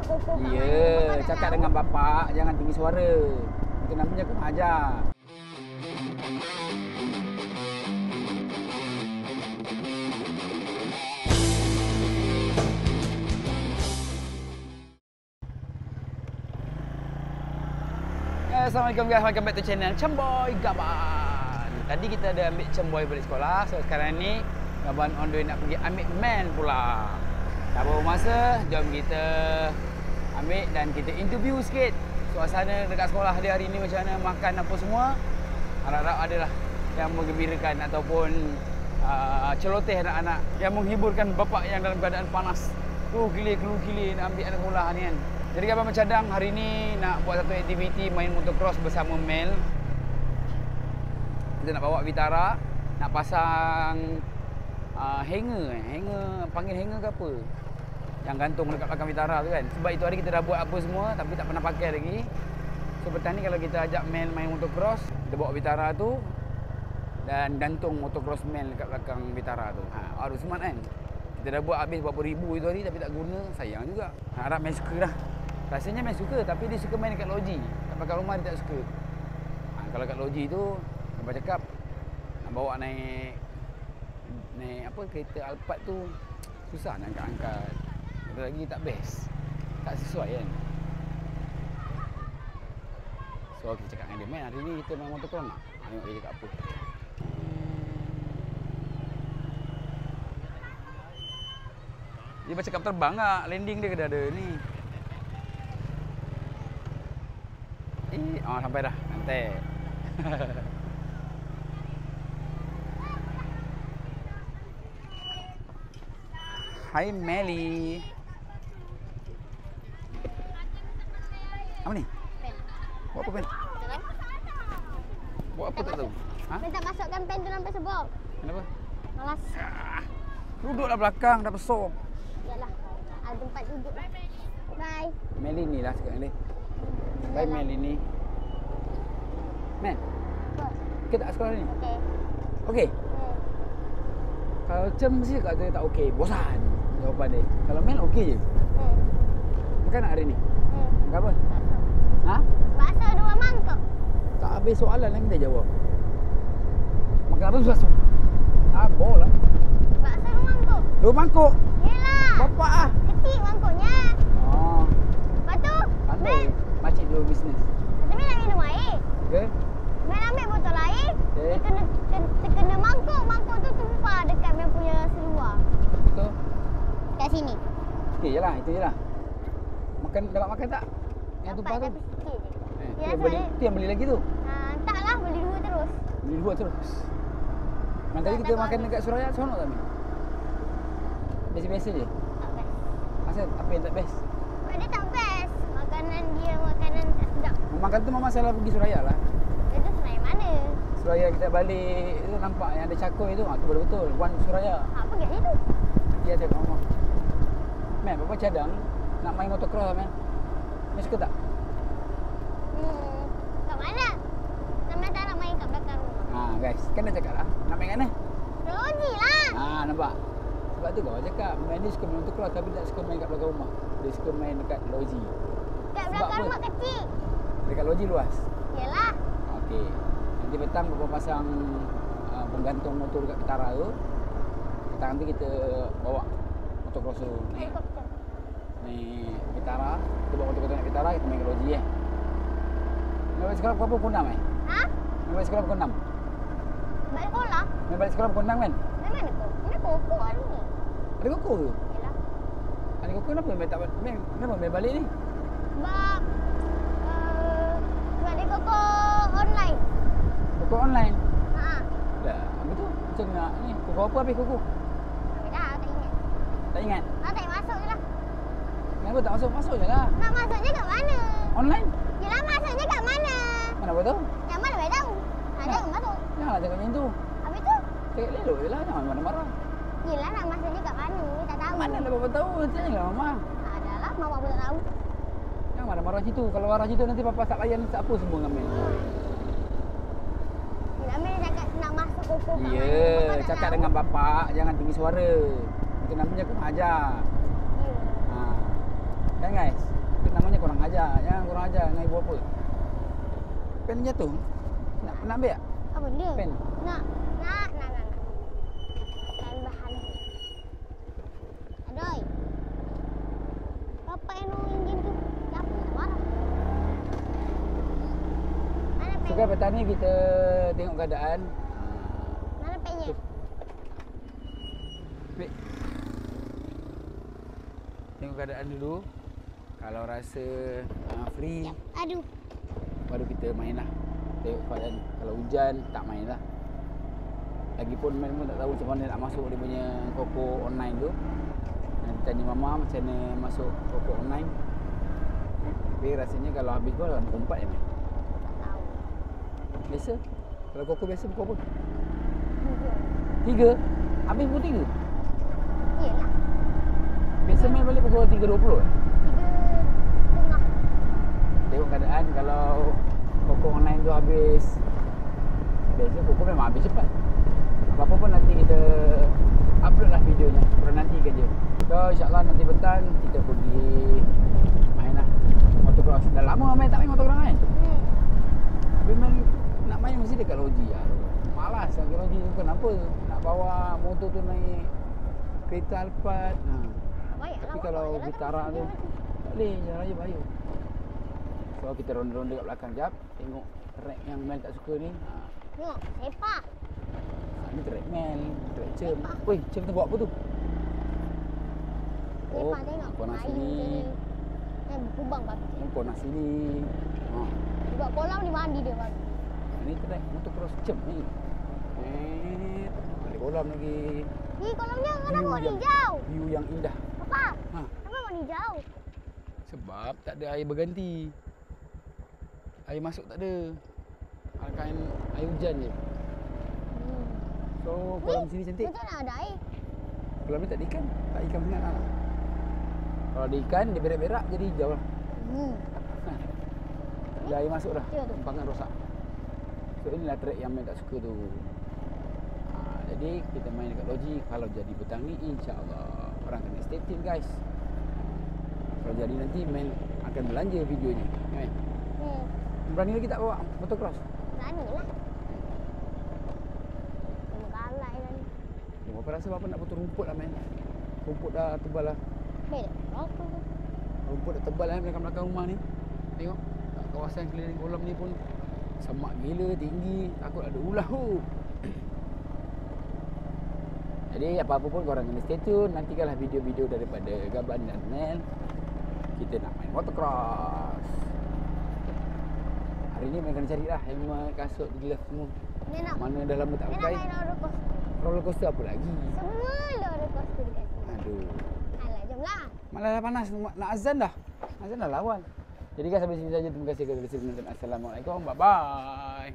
koko kat mana. Ya, cakap dengan bapak, jangan tinggi suara. Itu namanya kurang ajar. Assalamualaikum guys, welcome back to channel Cemboy Gaban. Tadi kita ada ambil Cemboy balik sekolah. So sekarang ni Gaban on the way nak pergi ambil man pula. Tak berapa masa, jom kita ambil dan kita interview sikit suasana dekat sekolah dia hari ni macam mana, makan apa semua. Harap-harap adalah yang menggembirakan ataupun celoteh anak-anak, yang menghiburkan bapak yang dalam keadaan panas. Keluh-kilir nak ambil anak sekolah ni kan. Jadi Gaban bercadang hari ni nak buat satu aktiviti main motocross bersama Mel. Kita nak bawa Vitara, nak pasang hanger, panggil hanger ke apa, yang gantung dekat belakang Vitara tu kan. Sebab itu hari kita dah buat apa semua tapi tak pernah pakai lagi. So petang ni kalau kita ajak Mel main motocross, kita bawa Vitara tu dan gantung motocross Mel dekat belakang Vitara tu. Harus smart kan. Kita dah buat habis berapa ribu itu hari tapi tak guna, sayang juga. Harap Mel suka dah. Rasanya Mel suka tapi dia suka main dekat loji. Kat belakang rumah dia tak suka. Kalau kat loji tu, Abang cakap nak bawa naik apa, kereta Alphard tu susah nak angkat-angkat. Ada lagi tak best. Tak sesuai kan. So kita cakap dengan dia, "Man, hari ni kita main motocross nak?" Tengok dia cakap apa. Dia bercakap terbang tak? Landing dia ke dah ada ni? Sampai dah. Santai. Hai Melly. Apa ni? Pen. Buat apa pen? Buat apa tak tahu? Ha? Minta masukkan pen tu dalam sebab. Kenapa? Malas. Duduklah belakang dah besok. Yalah. Ada tempat duduk. Bye. Melly ni lah sekarang ni. Bye Melly ni. Man, Apa? kita tak sekolah ni? Okey. Okey. Kalau Cem mesti kat dia tak okey, bosan jawapan dia. Kalau Mel okey je. Makan nak hari ni? Makan apa? Bakso. Ha? Bakso 2 mangkuk. Tak habis soalan yang kita jawab. Makan apa susah? Abol lah. Bakso 2 mangkuk. 2 mangkuk. Yelah. Bapak ah. Kecil mangkuknya. Oh. Lepas tu, Santai. Makcik dulu bisnes. Tapi nak minum air. Okey. Mel ambil botol air. Okey. Dia kena mangkuk. Mangkuk tu tumpah dekat Mel punya seluar. Betul. Kat sini. Okey je lah, itu je lah. Dapat makan tak? Yang tumpah tu? Tapi sikit je. Tu Ya, yang beli, saya- tu yang beli lagi tu. Taklah, beli 2 terus. Beli 2 terus. Yang tadi kita Tak makan habis. dekat Suraya, seronok tak Mel? Biasa-biasa je. Tak best. Asal apa yang tak best? Sebab dia tak best. Makanan dia, makanan tak sedap. Makan tu mama salah pergi Suraya lah. Dia tu sebenarnya mana? Suraya kita balik tu nampak yang ada cakoi tu. Tu betul-betul. One Suraya. Pergi kat situ. Dia ada kat rumah. Man, Papa cadang nak main motocross lah, Man. Mel suka tak? Kat mana? Sampai tak nak main kat belakang rumah. Guys, kan dah cakap lah. Nak main kat mana? Logi lah. Nampak? Sebab tu kau cakap, Man dia suka main motocross tapi tak suka main kat belakang rumah. Dia suka main dekat loji. Kat Sebab belakang apa? rumah kecil. Dekat loji luas. Yelah. Okey. Nanti petang Papa pasang penggantung motor dekat Vitara tu. Petang nanti kita bawa motocross tu naik. Helikopter. Naik Vitara. Kita bawa motocross naik Vitara, kita main ke loji Mel balik sekolah pukul berapa? Pukul 6 Ha? Mel balik sekolah pukul 6. Balik sekolah? Mel balik sekolah pukul 6 kan? Dari mana kau? Mana pokok hari ni? Ada koko ke? Yelah. Ada koko kenapa Mel tak balik? Kenapa Mel balik ni? Sebab sebab dia koko online. Koko online. Haa. Apa tu? Macam nak ni. Koko apa habis koko? Tapi dah, tak ingat. Tak ingat. Tak payah masuk je lah. Kenapa tak masuk? Masuk je lah. Nak masuknya kat mana? Online? Yelah, masuknya kat mana? Mana apa tahu? Yang mana boleh tahu? Ada yang masuk. Janganlah cakap macam tu. Habis tu? Cakap elok je lah. Jangan marah-marah. Yelah, nak masuknya kat mana? Tak tahu. Mana lah Papa tahu? Tanya lah Mama. Adalah, mama pun tak tahu. Jangan marah-marah situ. Kalau marah situ nanti Papa tak layan apa semua dengan Mel. Yelah, Mel cakap nak masuk koko kat mana. Ya, Papa tak cakap tahu. dengan bapak. Jangan tinggi suara. Itu namanya kurang ajar. Ya. Kan guys? kurang ajar dengan ibu apa. Pen jatuh. Nak ambil tak? Apa dia? Pen. Nak. Pen bahan. Aduh. Bapak yang enjin tu. Siapa nak marah? Mana pen? Sekarang petang ni kita tengok keadaan. Mana pennya? Ambil. Tengok keadaan dulu. Kalau rasa free, Aduh. baru kita main lah. Tengok keadaan. Kalau hujan, tak main lah. Lagipun main pun tak tahu macam mana nak masuk dia punya Koko online tu. Nanti tanya mama macam mana masuk Koko online. Tapi rasanya kalau habis pun dalam pukul 4 je main. Tak tahu. Biasa. Kalau Koko biasa pukul apa? 3. 3? Habis pukul 3? Iyalah. Biasa main balik pukul 3.20 eh? 3.30. Tengok keadaan kalau Koko online tu habis. Biasa Koko memang habis cepat. Apa-apa pun nanti kita upload lah videonya. Korang nantikan je. So insyaAllah nanti petang kita pergi main lah motocross. Dah lama main tak main motocross kan? Tapi main, nak main mesti dekat loji lah. Malas lah ke loji tu. Kenapa nak bawa motor tu naik kereta Alphard. Tapi kalau Vitara tu tak boleh, jalan je bahaya. So kita ronda-ronda kat belakang jap. Tengok track yang Mel tak suka ni. Tengok, sepak. Ni track Mel, track Cem. Woi, Cem tu buat apa tu? Oh, Sepak tengok. kau nak Air sini. macam ni. Kubang batu. Kau nak sini. Dia buat kolam ni mandi dia baru. Ni track motocross Cem ni. Balik kolam lagi. Ni kolamnya kenapa View warna yang- hijau? View yang indah. Papa, Ha, kenapa warna hijau? sebab tak ada air berganti. Air masuk tak ada. Akan air hujan je. So kolam sini cantik. Macam mana ada air? Kolam ni tak ada ikan. Tak ikan sangat lah. Kalau ada ikan, dia berak-berak jadi hijau lah. Dah air masuk dah. Ya tu. Tempangan rosak. So inilah track yang Mel tak suka tu. Jadi kita main dekat loji. Kalau jadi petang ni, insyaAllah korang kena stay tune guys. Kalau jadi nanti Mel akan belanja videonya kan? Berani lagi tak bawa motocross? Berani lah. Kena galai lah ni. Apa rasa Bapak nak potong rumput lah Mel? Rumput dah tebal lah. Beda. Apa tu? Rumput dah tebal lah belakang-belakang rumah ni. Tengok kat kawasan keliling kolam ni pun semak gila, tinggi. Takut ada ular tu. Jadi apa-apa pun korang kena stay tune. Nantikanlah video-video daripada Gaban dan Mel. Kita nak main motocross. Hari ni Mel kena carilah helmet, kasut, glove semua. Dia nak, Mana dah lama tak dia nak pakai. main roller coaster. Roller coaster apa lagi? Semua roller coaster dekat sini. Aduh. Alah, jom lah. Malah dah panas, nak azan dah. Azan dah lawan. Jadi guys, sampai sini saja. Terima kasih kerana menonton. Assalamualaikum. Bye-bye.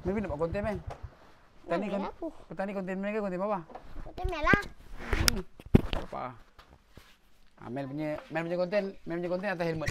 Maybe nak buat konten, man. Petang ni, Nak main aku. petang ni konten Mel ke konten Papa? Betul lah. Papa. Mel punya konten atas helmet.